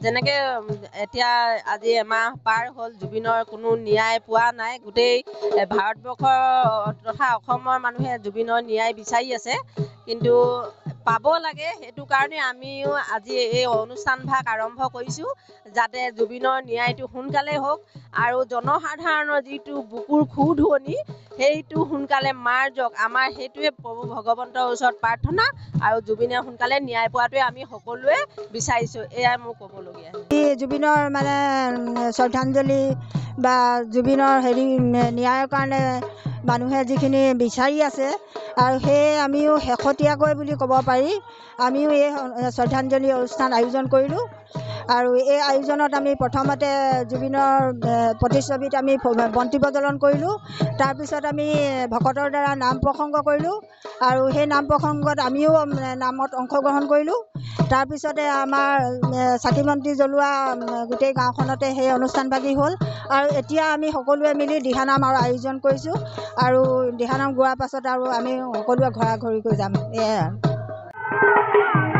যেনেকে এতিয়া আজি এমাহ পাৰ হ'ল জুবিনৰ কোনো ন্যায় পোৱা নাই। গোটেই ভাৰতবৰ্ষৰ তথা অসমৰ মানুহে জুবিনৰ ন্যায় বিচাৰি আছে, কিন্তু পাব লাগে। সেইটো কাৰণে আমিও আজি এই অনুষ্ঠানভাগ আৰম্ভ কৰিছোঁ, যাতে জুবিনৰ ন্যায়টো সোনকালে হওক আৰু জনসাধাৰণৰ যিটো বুকুৰ খুধুৱনি সেইটো সোনকালে মাৰ যাওক। আমাৰ সেইটোৱে প্ৰভু ভগৱন্তৰ ওচৰত প্ৰাৰ্থনা, আৰু জুবিনে সোনকালে ন্যায় পোৱাটোৱে আমি সকলোৱে বিচাৰিছোঁ। এয়াই মোৰ ক'বলগীয়া। জুবিনৰ মানে শ্ৰদ্ধাঞ্জলি বা জুবিনৰ ন্যায়ৰ কাৰণে মানুহে যিখিনি বিচাৰি আছে, আৰু সেয়ে আমিও শেহতীয়াকৈ বুলি ক'ব পাৰি আমিও এই শ্ৰদ্ধাঞ্জলি অনুষ্ঠান আয়োজন কৰিলোঁ। আৰু এই আয়োজনত আমি প্ৰথমতে জুবিনৰ প্ৰতিচ্ছবিত আমি বন্তি প্ৰজ্বলন কৰিলোঁ। তাৰপিছত আমি ভকতৰ দ্বাৰা নাম প্ৰসংগ কৰিলোঁ, আৰু সেই নাম প্ৰসংগত আমিও নামত অংশগ্ৰহণ কৰিলোঁ। তাৰপিছতে আমাৰ চাকি বন্তি জ্বলোৱা গোটেই গাঁওখনতে সেই অনুষ্ঠানভাগি হ'ল। আৰু এতিয়া আমি সকলোৱে মিলি দিহানাম আৰু আয়োজন কৰিছোঁ, আৰু দিহানাম গোৱাৰ পাছত আৰু আমি সকলোৱে ঘৰা ঘৰিকৈ যাম। এয়াই।